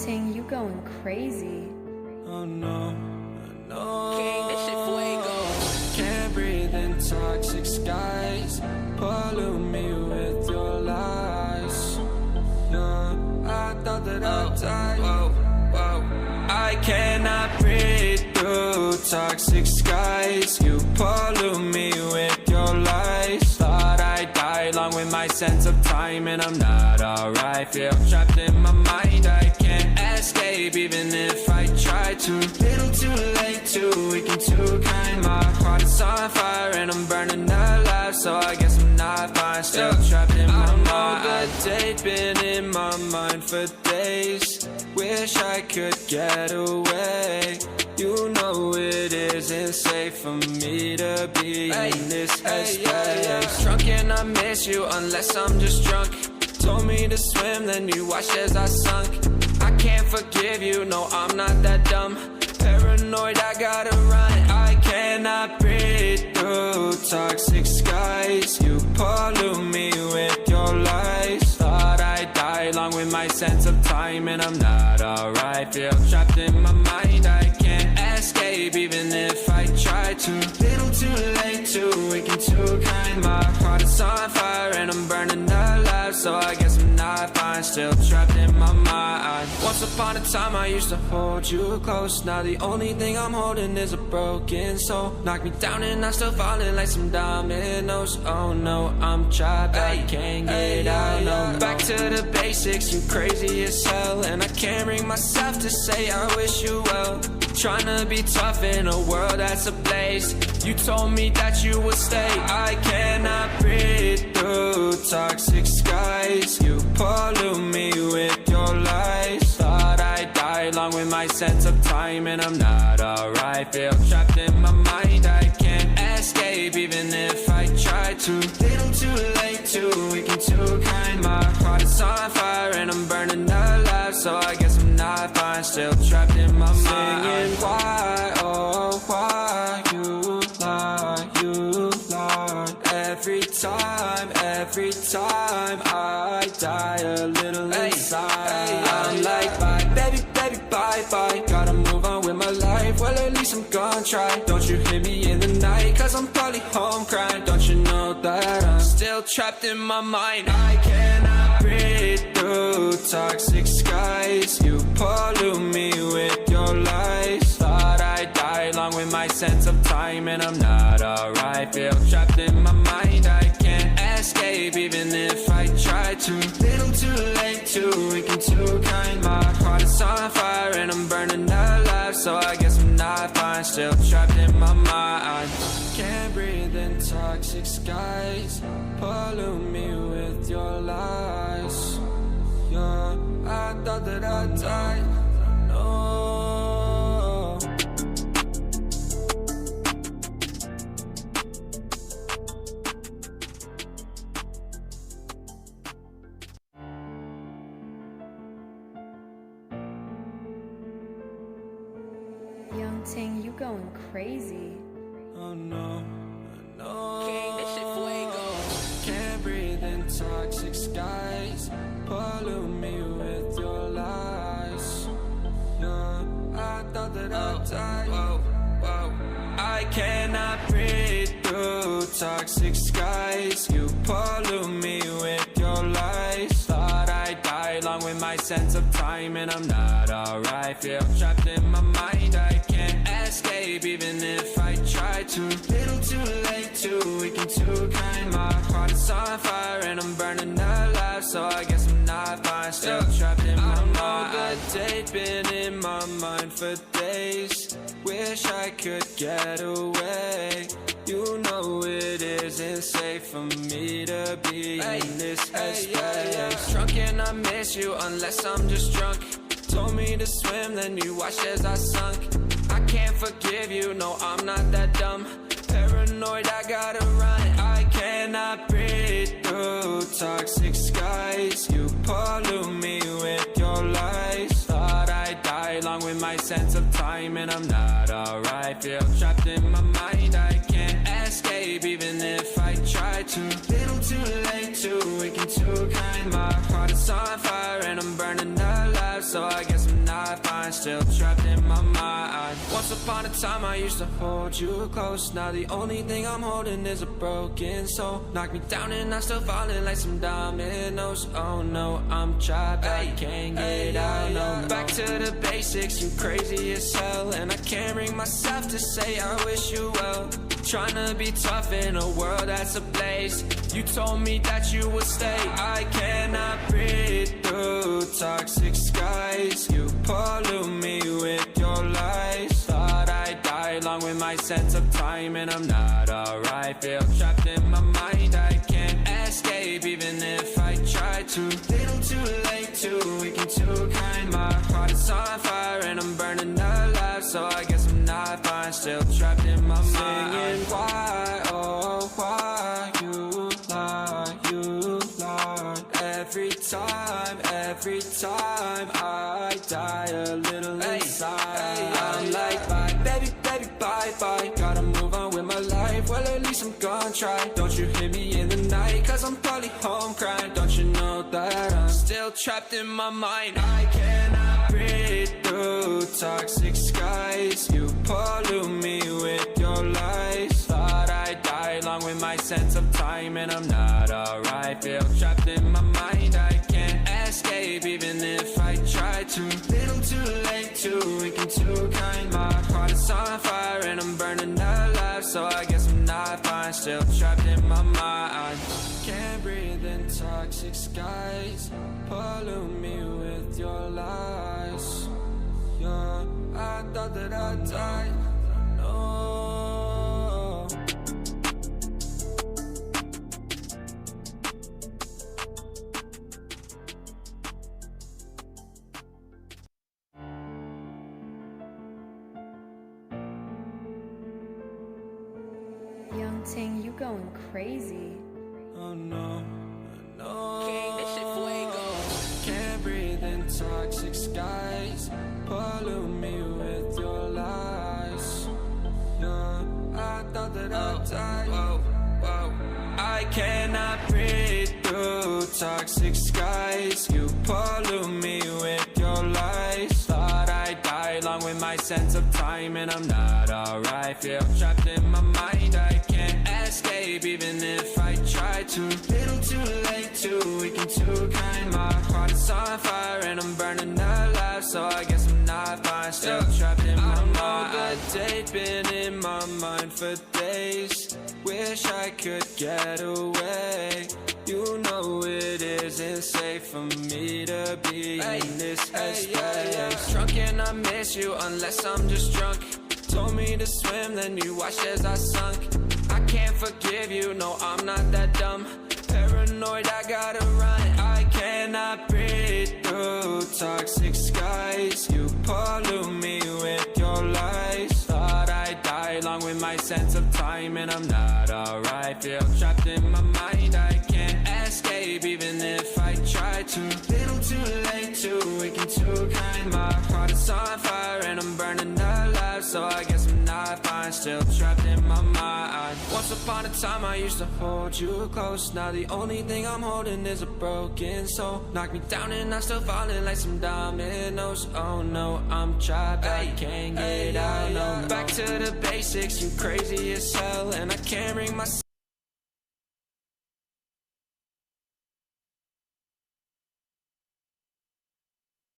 Ting, you going crazy. Oh no, no. King, this shit fuego. Can't breathe in toxic skies. Pollute me with your lies. Yeah, I thought that I'd die. Whoa, whoa. I cannot breathe through toxic skies. You pollute me with your lies. Thought I'd die along with my sense of time, and I'm not alright. Feel trapped in my mind, I can't escape even if I try to. Little too late, too weak and too kind. My heart is on fire and I'm burning alive, so I guess I'm not fine. Still trapped in my mind. I know the date been in my mind for days. Wish I could get away. You know it isn't safe for me to be in this headspace. Drunk and I miss you unless I'm just drunk. Told me to swim, then you watched as I sunk. I can't forgive you, no, I'm not that dumb. Paranoid, I gotta run. I cannot breathe through toxic skies. You pollute me with your lies. Thought I'd die along with my sense of time, and I'm not alright. Feel trapped in my mind, I can't escape even if I try to. Little too late, too weak and too kind. My heart is on fire and I'm burning alive, so I guess I'm not fine. Still trapped in my mind. Once upon a time I used to hold you close. Now the only thing I'm holding is a broken soul. Knock me down and I'm still falling like some dominoes. Oh no, I'm trapped, I can't get out, no. Back to the basics, you crazy as hell, and I can't bring myself to say I wish you well. Trying to be tough in a world that's ablaze. You told me that you would stay. I cannot breathe through toxic skies. You pollute me with your lies. Thought I'd die along with my sense of time, and I'm not alright. Feel trapped in my mind, I can't escape even if I try to. Little too late, too weak and too kind. My heart is on fire and I'm burning alive, so I guess I'm not fine. Still trapped in my mind. Singing why, oh why you lie. Every time I die a little inside. I'm like bye, baby, bye, bye. Gotta move on with my life, well at least I'm gonna try. Don't you hear me in the night, cause I'm probably home crying. Don't you know that I'm still trapped in my mind. I cannot breathe through toxic skies. You pollute me with your lies. Thought I'd die along with my sense of time, and I'm not alright. Feel trapped in my mind, I can't escape even if I try to. Little too late, too weak and too kind. My heart is on fire and I'm burning alive, so I guess I'm not fine. Still trapped in my mind. Can't breathe in toxic skies. Pollute me with your lies. Yeah, I thought that I'd die. No. Young Ting, you going crazy. Oh no, no. King, this shit fuego. Can't breathe in toxic skies. Pollute me with your lies. Yeah, I thought that I'd die. Whoa, whoa. I cannot breathe through toxic skies. You pollute me with your lies. Thought I'd die along with my sense of time, and I'm not alright. Feel trapped in my mind, I can't escape even if I try to. Little too late, too weak and too kind. My heart is on fire and I'm burning alive, so I guess I'm not fine. Still trapped in my mind. I know the date been in my mind for days. Wish I could get away. You know it isn't safe for me to be in this headspace. Drunk and I miss you unless I'm just drunk. Told me to swim, then you watched as I sunk. I can't forgive you, no, I'm not that dumb. Paranoid, I gotta run. I cannot breathe through toxic skies. You pollute me with your lies. Thought I'd die along with my sense of time, and I'm not alright. Feel trapped in my mind, I can't escape even if I try to. Little too late, too weak and too kind. My heart is on fire and I'm burning alive, so I guess I'm still trapped in my mind. Once upon a time I used to hold you close. Now the only thing I'm holding is a broken soul. Knock me down and I'm still falling like some dominoes. Oh no, I'm trapped, I can't get out, no. Back to the basics, you crazy as hell. And I can't bring myself to say I wish you well. Tryna be tough in a world that's ablaze. You told me that you would stay. I cannot breathe through toxic skies. You pollute me with your lies. Thought I'd die along with my sense of time, and I'm not alright. Feel trapped in my mind, I can't escape even if I try to. Little too late, too weak and too kind. My heart is on fire and I'm burning alive, so I guess I'm not fine. Still trapped in my mind. Singing why, oh why you lie. Every time I die a little inside. I'm like bye, baby, bye. Gotta move on with my life, well at least I'm gonna try. Don't you hit me in the night, cause I'm probably home crying. Don't you know that I'm still trapped in my mind. I cannot breathe through toxic skies. You pollute me with your lies. Thought I'd die along with my sense of time, and I'm not alright. Feel trapped in my mind, I can't escape even if I try to. Little too late, too weak and too kind. My heart is on fire and I'm burning alive, so I guess I'm not fine. Still trapped in my mind. Can't breathe in toxic skies. Pollute me with your lies. Yeah, I thought that I'd die. No. Young Ting, you going crazy. Oh no, no. King, this shit fuego. Can't breathe in toxic skies. Pollute me with your lies. Yeah, I thought that I'd die. Whoa. I cannot breathe through toxic skies. You pollute me with your lies. Thought I'd die along with my sense of time, and I'm not alright. Feel trapped in my mind, I can't escape even if I try to. Little too late, too weak and too kind. My heart is on fire and I'm burning alive, so I guess I'm not fine. Still trapped in my mind. I know the date been in my mind for days. Wish I could get away. You know it isn't safe for me to be in this headspace. Drunk and I miss you unless I'm just drunk. Told me to swim, then you watched as I sunk. I can't forgive you, no I'm not that dumb. Paranoid, I gotta run. I cannot breathe through toxic skies. You pollute me with your lies. Thought I'd die along with my sense of time, and I'm not alright. Feel trapped in my mind, I can't escape even if I try to. Little too late, too weak and too kind. My heart is on fire and I'm burning alive, so I guess I'm not fine. Still trapped in my mind. Once upon a time I used to hold you close. Now the only thing I'm holding is a broken soul. Knock me down and I'm still falling like some dominoes. Oh no, I'm trapped, I can't get out, no. Back to the basics, you crazy as hell. And I can't bring myself